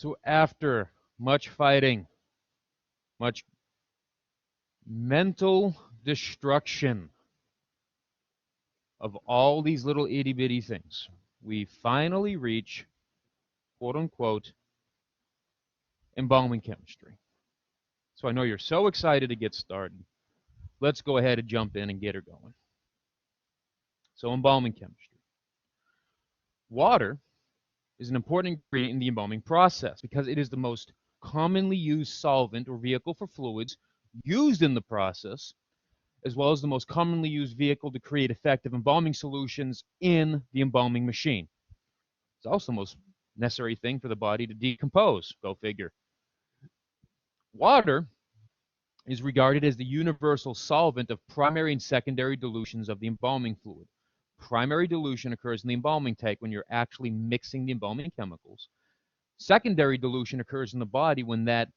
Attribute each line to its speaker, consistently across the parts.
Speaker 1: So after much fighting, much mental destruction of all these little itty-bitty things, we finally reach, quote-unquote, embalming chemistry. So I know you're so excited to get started. Let's go ahead and jump in and get her going. So embalming chemistry. Water is an important ingredient in the embalming process because it is the most commonly used solvent or vehicle for fluids used in the process, as well as the most commonly used vehicle to create effective embalming solutions in the embalming machine. It's also the most necessary thing for the body to decompose, go figure. Water is regarded as the universal solvent of primary and secondary dilutions of the embalming fluid. Primary dilution occurs in the embalming tank when you're actually mixing the embalming chemicals. Secondary dilution occurs in the body when that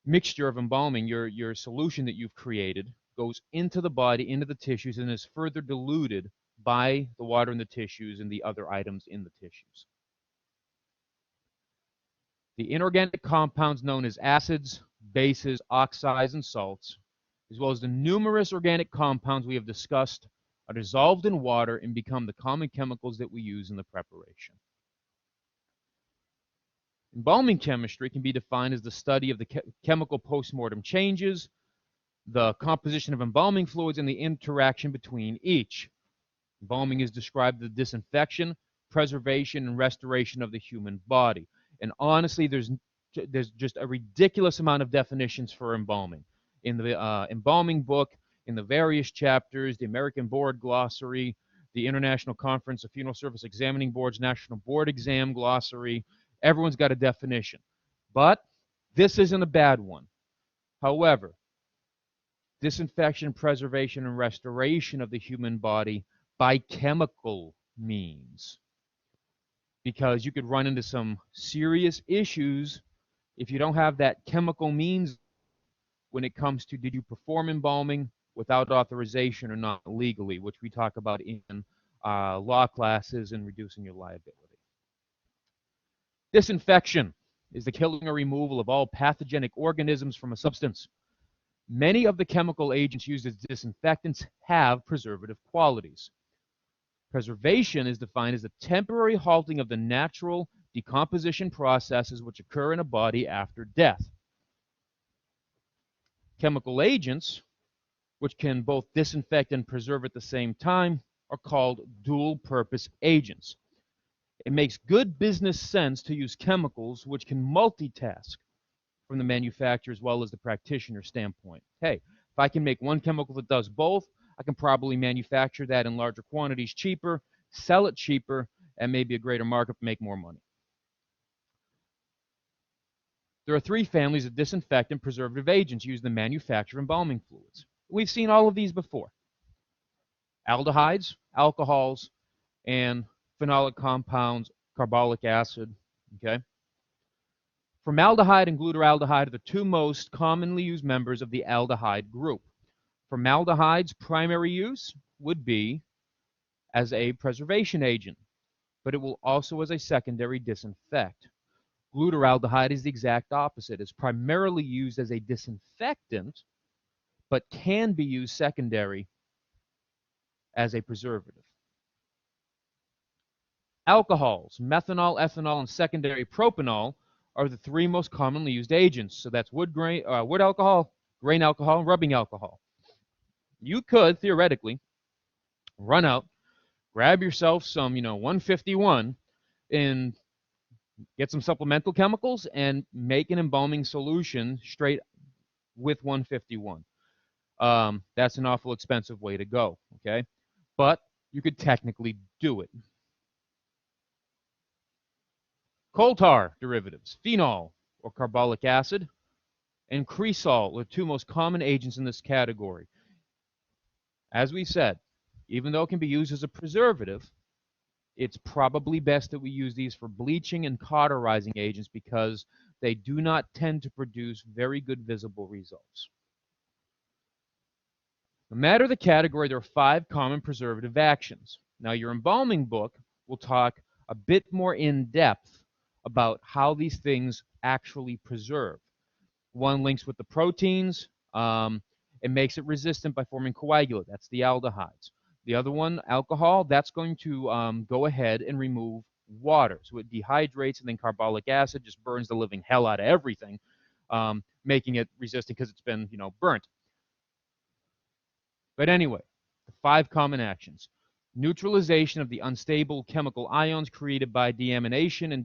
Speaker 1: mixture of embalming, your solution that you've created, goes into the body, into the tissues, and is further diluted by the water in the tissues and the other items in the tissues. The inorganic compounds known as acids, bases, oxides, and salts, as well as the numerous organic compounds we have discussed, are dissolved in water and become the common chemicals that we use in the preparation. Embalming chemistry can be defined as the study of the chemical postmortem changes, the composition of embalming fluids, and the interaction between each. Embalming is described as the disinfection, preservation, and restoration of the human body. And honestly, there's just a ridiculous amount of definitions for embalming. In the embalming book, in the various chapters, the American Board Glossary, the International Conference of Funeral Service Examining Boards, National Board Exam Glossary, everyone's got a definition. But this isn't a bad one. However, disinfection, preservation, and restoration of the human body by chemical means. Because you could run into some serious issues if you don't have that chemical means when it comes to did you perform embalming without authorization or not legally, which we talk about in law classes and reducing your liability. Disinfection is the killing or removal of all pathogenic organisms from a substance. Many of the chemical agents used as disinfectants have preservative qualities. Preservation is defined as the temporary halting of the natural decomposition processes which occur in a body after death. Chemical agents, which can both disinfect and preserve at the same time, are called dual-purpose agents. It makes good business sense to use chemicals which can multitask from the manufacturer as well as the practitioner standpoint. Hey, if I can make one chemical that does both, I can probably manufacture that in larger quantities cheaper, sell it cheaper, and maybe a greater markup, make more money. There are three families of disinfectant preservative agents used in the manufacture of embalming fluids. We've seen all of these before. Aldehydes, alcohols, and phenolic compounds, carbolic acid, okay? Formaldehyde and glutaraldehyde are the two most commonly used members of the aldehyde group. Formaldehyde's primary use would be as a preservation agent, but it will also as a secondary disinfect. Glutaraldehyde is the exact opposite. It's primarily used as a disinfectant, but can be used secondary as a preservative. Alcohols, methanol, ethanol, and secondary propanol are the three most commonly used agents. So that's wood alcohol, grain alcohol, and rubbing alcohol. You could, theoretically, run out, grab yourself some, 151, and get some supplemental chemicals and make an embalming solution straight with 151. That's an awful expensive way to go, okay? But you could technically do it. Coal tar derivatives, phenol or carbolic acid, and cresol are the two most common agents in this category. As we said, even though it can be used as a preservative, it's probably best that we use these for bleaching and cauterizing agents because they do not tend to produce very good visible results. No matter the category, there are 5 common preservative actions. Now, your embalming book will talk a bit more in depth about how these things actually preserve. One links with the proteins. It makes it resistant by forming coagulate. That's the aldehydes. The other one, alcohol, that's going to go ahead and remove water. So it dehydrates, and then carbolic acid just burns the living hell out of everything, making it resistant because it's been, burnt. But anyway, the 5 common actions. Neutralization of the unstable chemical ions created by deamination and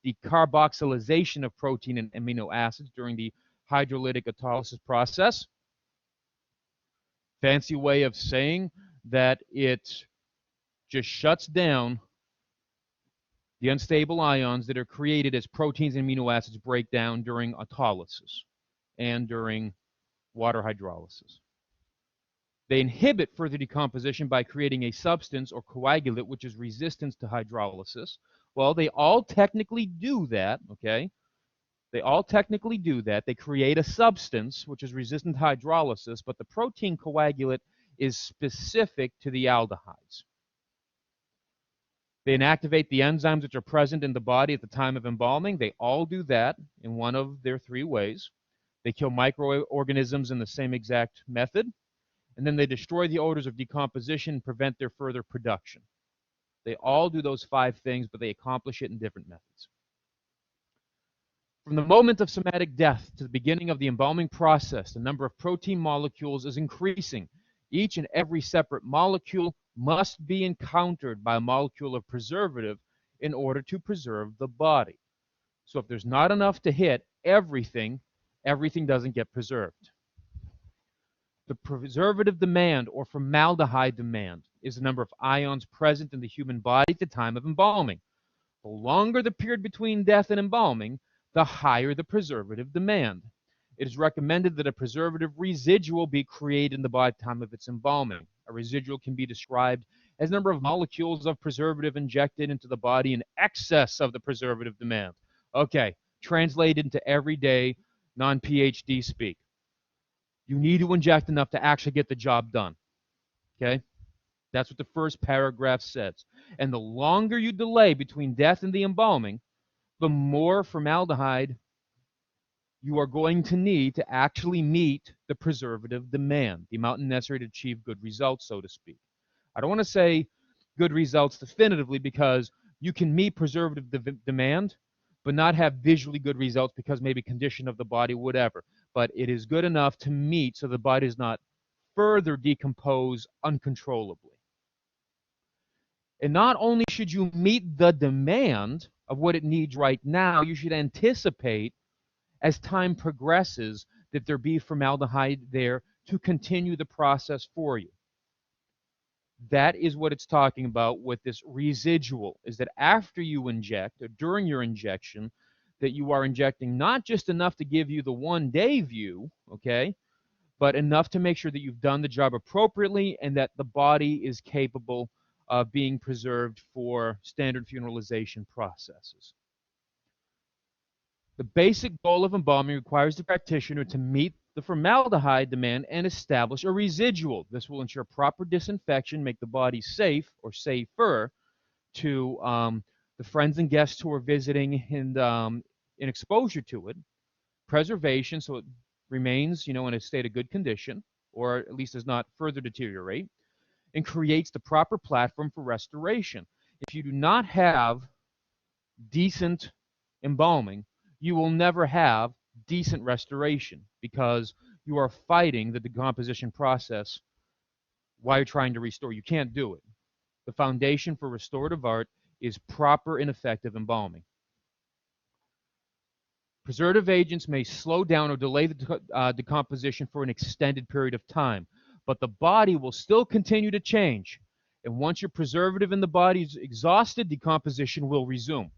Speaker 1: decarboxylation of protein and amino acids during the hydrolytic autolysis process. Fancy way of saying that it just shuts down the unstable ions that are created as proteins and amino acids break down during autolysis and during water hydrolysis. They inhibit further decomposition by creating a substance or coagulate which is resistant to hydrolysis. Well, they all technically do that, okay? They all technically do that. They create a substance which is resistant to hydrolysis, but the protein coagulate is specific to the aldehydes. They inactivate the enzymes which are present in the body at the time of embalming. They all do that in one of their 3 ways. They kill microorganisms in the same exact method. And then they destroy the odors of decomposition and prevent their further production. They all do those 5 things, but they accomplish it in different methods. From the moment of somatic death to the beginning of the embalming process, the number of protein molecules is increasing. Each and every separate molecule must be encountered by a molecule of preservative in order to preserve the body. So if there's not enough to hit everything, everything doesn't get preserved. The preservative demand, or formaldehyde demand, is the number of ions present in the human body at the time of embalming. The longer the period between death and embalming, the higher the preservative demand. It is recommended that a preservative residual be created in the body at the time of its embalming. A residual can be described as the number of molecules of preservative injected into the body in excess of the preservative demand. Okay, translated into everyday non-PhD speak. You need to inject enough to actually get the job done. Okay? That's what the first paragraph says. And the longer you delay between death and the embalming, the more formaldehyde you are going to need to actually meet the preservative demand, the amount necessary to achieve good results, so to speak. I don't want to say good results definitively because you can meet preservative demand, but not have visually good results because maybe condition of the body, whatever. But it is good enough to meet so the body does not further decompose uncontrollably. And not only should you meet the demand of what it needs right now, you should anticipate as time progresses that there be formaldehyde there to continue the process for you. That is what it's talking about with this residual, is that after you inject, or during your injection, that you are injecting not just enough to give you the one-day view, okay, but enough to make sure that you've done the job appropriately and that the body is capable of being preserved for standard funeralization processes. The basic goal of embalming requires the practitioner to meet the formaldehyde demand and establish a residual. This will ensure proper disinfection, make the body safe or safer to the friends and guests who are visiting and in exposure to it. Preservation, so it remains, in a state of good condition, or at least does not further deteriorate, and creates the proper platform for restoration. If you do not have decent embalming, you will never have decent restoration because you are fighting the decomposition process while you're trying to restore. You can't do it. The foundation for restorative art is proper and effective embalming. Preservative agents may slow down or delay the decomposition for an extended period of time, but the body will still continue to change. And once your preservative in the body is exhausted, decomposition will resume.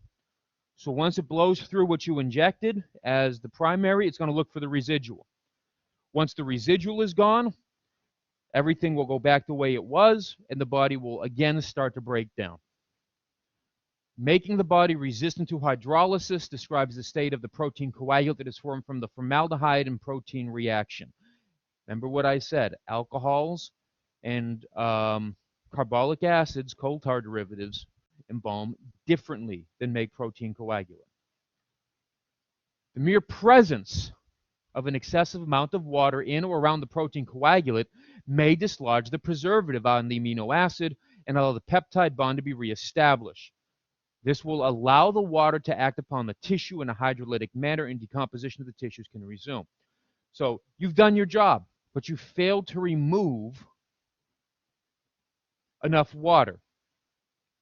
Speaker 1: So once it blows through what you injected as the primary, it's going to look for the residual. Once the residual is gone, everything will go back the way it was, and the body will again start to break down. Making the body resistant to hydrolysis describes the state of the protein coagulate that is formed from the formaldehyde and protein reaction. Remember what I said, alcohols and carbolic acids, coal tar derivatives, embalm differently than make protein coagulant. The mere presence of an excessive amount of water in or around the protein coagulate may dislodge the preservative on the amino acid and allow the peptide bond to be reestablished. This will allow the water to act upon the tissue in a hydrolytic manner, and decomposition of the tissues can resume. So you've done your job, but you failed to remove enough water.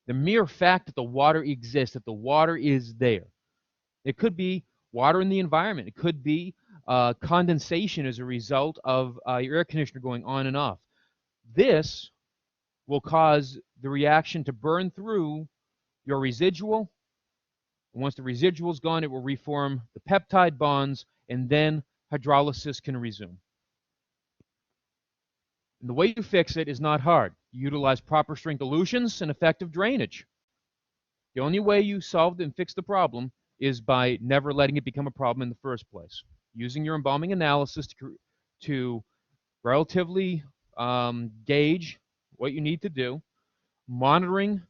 Speaker 1: The mere fact that the water exists, that the water is there. It could be water in the environment. It could be condensation as a result of your air conditioner going on and off. This will cause the reaction to burn through your residual. And once the residual is gone, it will reform the peptide bonds, and then hydrolysis can resume. And the way you fix it is not hard. You utilize proper strength elutions and effective drainage. The only way you solve and fix the problem is by never letting it become a problem in the first place. Using your embalming analysis to relatively gauge what you need to do, monitoring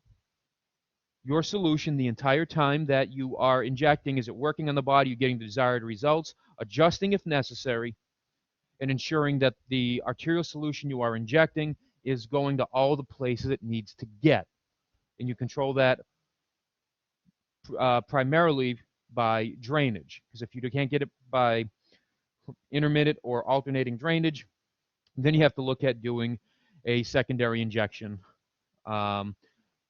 Speaker 1: your solution the entire time that you are injecting. Is it working on the body? Are you getting the desired results? Adjusting if necessary, and ensuring that the arterial solution you are injecting is going to all the places it needs to get. And you control that primarily by drainage, because if you can't get it by intermittent or alternating drainage, then you have to look at doing a secondary injection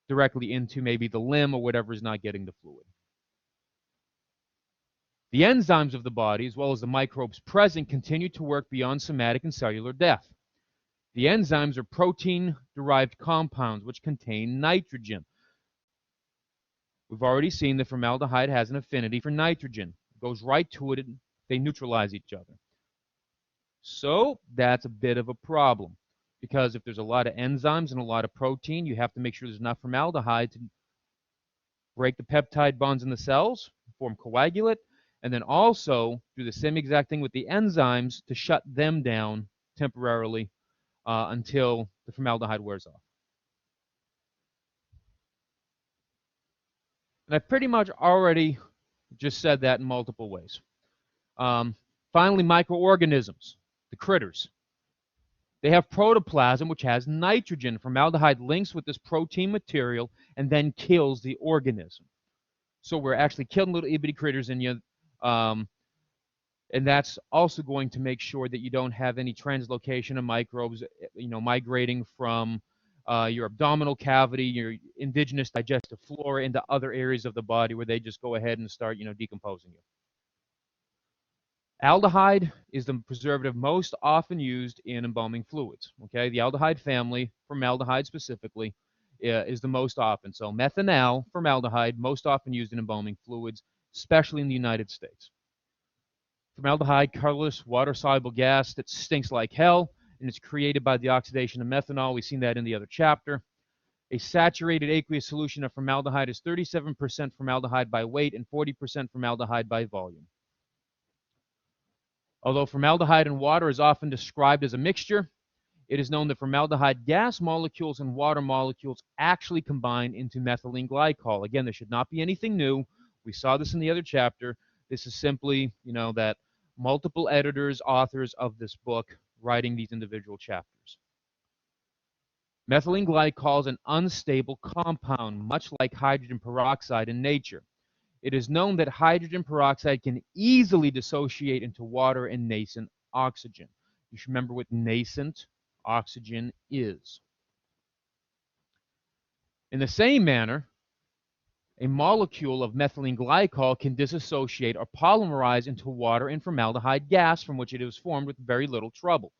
Speaker 1: directly into maybe the limb or whatever is not getting the fluid. The enzymes of the body, as well as the microbes present, continue to work beyond somatic and cellular death. The enzymes are protein-derived compounds which contain nitrogen. We've already seen that formaldehyde has an affinity for nitrogen. It goes right to it, and they neutralize each other. So that's a bit of a problem, because if there's a lot of enzymes and a lot of protein, you have to make sure there's enough formaldehyde to break the peptide bonds in the cells, form coagulate, and then also do the same exact thing with the enzymes to shut them down temporarily until the formaldehyde wears off. And I pretty much already just said that in multiple ways. Finally, microorganisms, the critters. They have protoplasm, which has nitrogen. Formaldehyde links with this protein material and then kills the organism. So we're actually killing little itty bitty critters in you. And that's also going to make sure that you don't have any translocation of microbes, migrating from your abdominal cavity, your indigenous digestive flora into other areas of the body where they just go ahead and start, decomposing you. Aldehyde is the preservative most often used in embalming fluids. Okay, the aldehyde family, formaldehyde specifically, is the most often. So methanal, formaldehyde, most often used in embalming fluids, especially in the United States. Formaldehyde, colorless, water-soluble gas that stinks like hell, and it's created by the oxidation of methanol. We've seen that in the other chapter. A saturated aqueous solution of formaldehyde is 37% formaldehyde by weight and 40% formaldehyde by volume. Although formaldehyde and water is often described as a mixture, it is known that formaldehyde gas molecules and water molecules actually combine into methylene glycol. Again, there should not be anything new. We saw this in the other chapter. This is simply, that multiple editors, authors of this book, writing these individual chapters. Methylene glycol is an unstable compound, much like hydrogen peroxide in nature. It is known that hydrogen peroxide can easily dissociate into water and nascent oxygen. You should remember what nascent oxygen is. In the same manner, a molecule of methylene glycol can dissociate or polymerize into water and formaldehyde gas, from which it is formed with very little trouble.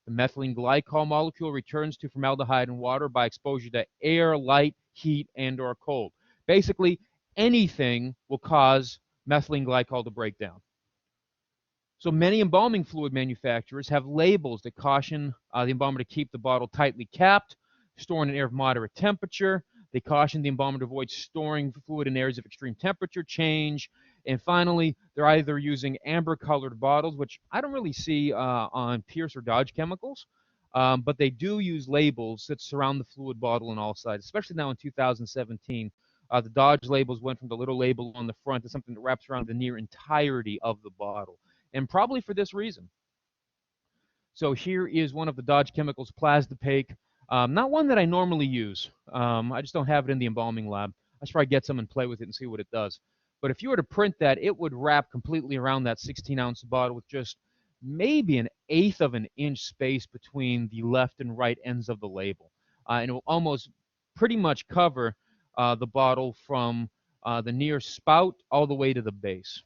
Speaker 1: The methylene glycol molecule returns to formaldehyde and water by exposure to air, light, heat, and/or cold. Basically, anything will cause methylene glycol to break down. So many embalming fluid manufacturers have labels that caution the embalmer to keep the bottle tightly capped, storing in air of moderate temperature. They caution the embalmer to avoid storing fluid in areas of extreme temperature change. And finally, they're either using amber-colored bottles, which I don't really see on Pierce or Dodge chemicals, but they do use labels that surround the fluid bottle on all sides, especially now in 2017 The Dodge labels went from the little label on the front to something that wraps around the near entirety of the bottle, and probably for this reason. So here is one of the Dodge Chemicals Plasdipake. Not one that I normally use. I just don't have it in the embalming lab. I should probably get some and play with it and see what it does. But if you were to print that, it would wrap completely around that 16-ounce bottle with just maybe an eighth of an inch space between the left and right ends of the label. And it will almost pretty much cover the bottle from the near spout all the way to the base.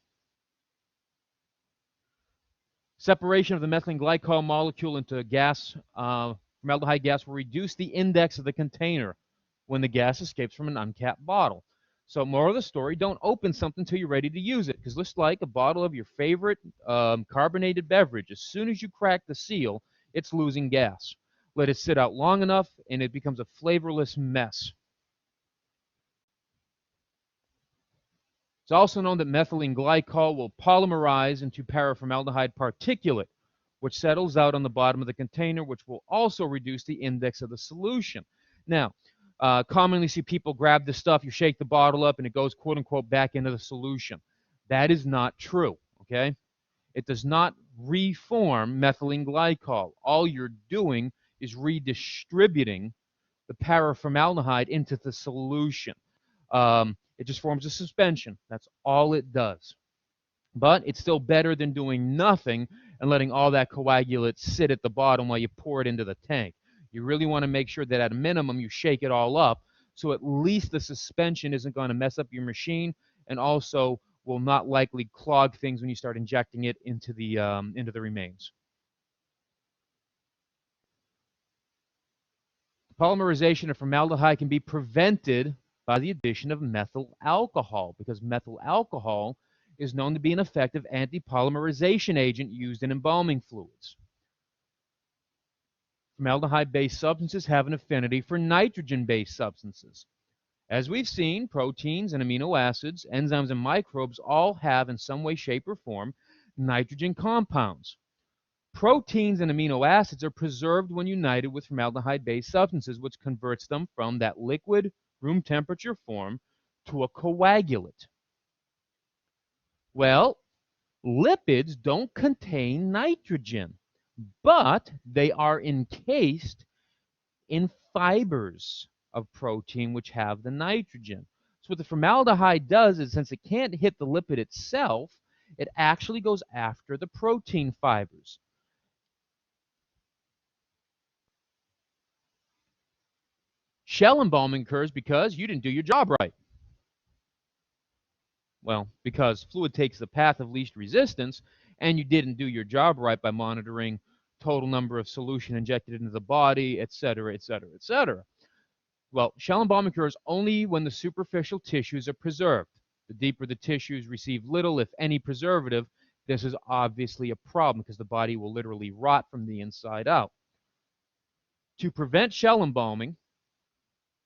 Speaker 1: Separation of the methylene glycol molecule into gas, formaldehyde gas, will reduce the index of the container when the gas escapes from an uncapped bottle. So moral of the story, don't open something until you're ready to use it, because just like a bottle of your favorite carbonated beverage, as soon as you crack the seal, it's losing gas. Let it sit out long enough, and it becomes a flavorless mess. It's also known that methylene glycol will polymerize into paraformaldehyde particulate, which settles out on the bottom of the container, which will also reduce the index of the solution. Now, commonly see people grab this stuff, you shake the bottle up, and it goes, quote unquote, back into the solution. That is not true, okay? It does not reform methylene glycol. All you're doing is redistributing the paraformaldehyde into the solution. It just forms a suspension. That's all it does. But it's still better than doing nothing and letting all that coagulate sit at the bottom while you pour it into the tank. You really want to make sure that at a minimum you shake it all up so at least the suspension isn't going to mess up your machine, and also will not likely clog things when you start injecting it into the remains. Polymerization of formaldehyde can be prevented by the addition of methyl alcohol, because methyl alcohol is known to be an effective anti-polymerization agent used in embalming fluids. Formaldehyde-based substances have an affinity for nitrogen-based substances. As we've seen, proteins and amino acids, enzymes, and microbes all have, in some way, shape, or form, nitrogen compounds. Proteins and amino acids are preserved when united with formaldehyde-based substances, which converts them from that liquid, room temperature form to a coagulant. Well, lipids don't contain nitrogen, but they are encased in fibers of protein which have the nitrogen. So what the formaldehyde does is, since it can't hit the lipid itself, it actually goes after the protein fibers. Shell embalming occurs because you didn't do your job right. Well, because fluid takes the path of least resistance, and you didn't do your job right by monitoring total number of solution injected into the body, etc., etc., etc. Well, shell embalming occurs only when the superficial tissues are preserved. The deeper the tissues receive little, if any, preservative, this is obviously a problem, because the body will literally rot from the inside out. To prevent shell embalming,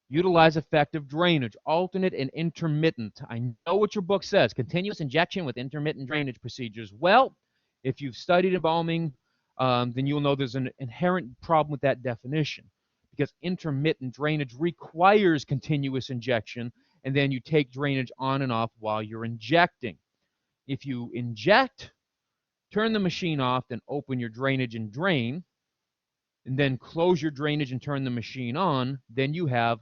Speaker 1: utilize effective drainage, alternate and intermittent. I know what your book says, continuous injection with intermittent drainage procedures. Well, if you've studied embalming, then you'll know there's an inherent problem with that definition, because intermittent drainage requires continuous injection, and then you take drainage on and off while you're injecting. If you inject, turn the machine off, then open your drainage and drain, and then close your drainage and turn the machine on, then you have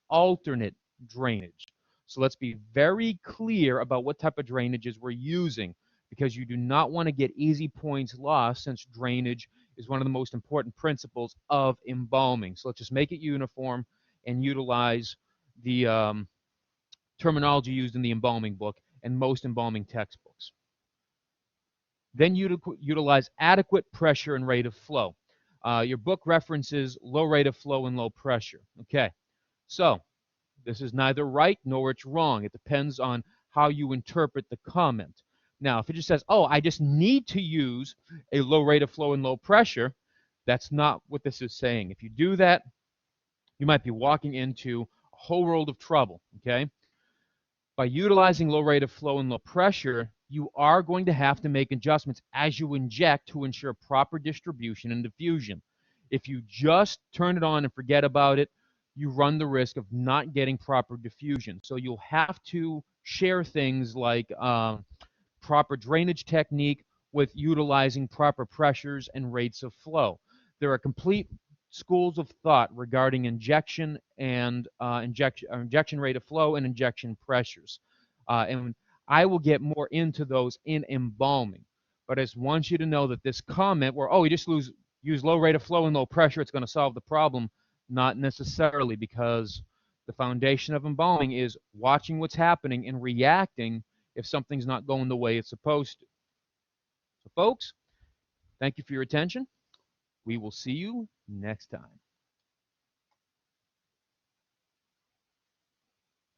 Speaker 1: alternate drainage. So let's be very clear about what type of drainages we're using, because you do not want to get easy points lost, since drainage is one of the most important principles of embalming. So let's just make it uniform and utilize the terminology used in the embalming book and most embalming textbooks. Then utilize adequate pressure and rate of flow. Your book references low rate of flow and low pressure. Okay, so this is neither right nor it's wrong. It depends on how you interpret the comment. Now, if it just says, oh, I just need to use a low rate of flow and low pressure, that's not what this is saying. If you do that, you might be walking into a whole world of trouble, okay? By utilizing low rate of flow and low pressure, you are going to have to make adjustments as you inject to ensure proper distribution and diffusion. If you just turn it on and forget about it, you run the risk of not getting proper diffusion. So you'll have to share things like proper drainage technique with utilizing proper pressures and rates of flow. There are complete schools of thought regarding injection and injection rate of flow and injection pressures. And I will get more into those in embalming. But I just want you to know that this comment where, oh, you just use low rate of flow and low pressure, it's going to solve the problem, not necessarily, because the foundation of embalming is watching what's happening and reacting if something's not going the way it's supposed to. So, folks, thank you for your attention. We will see you next time.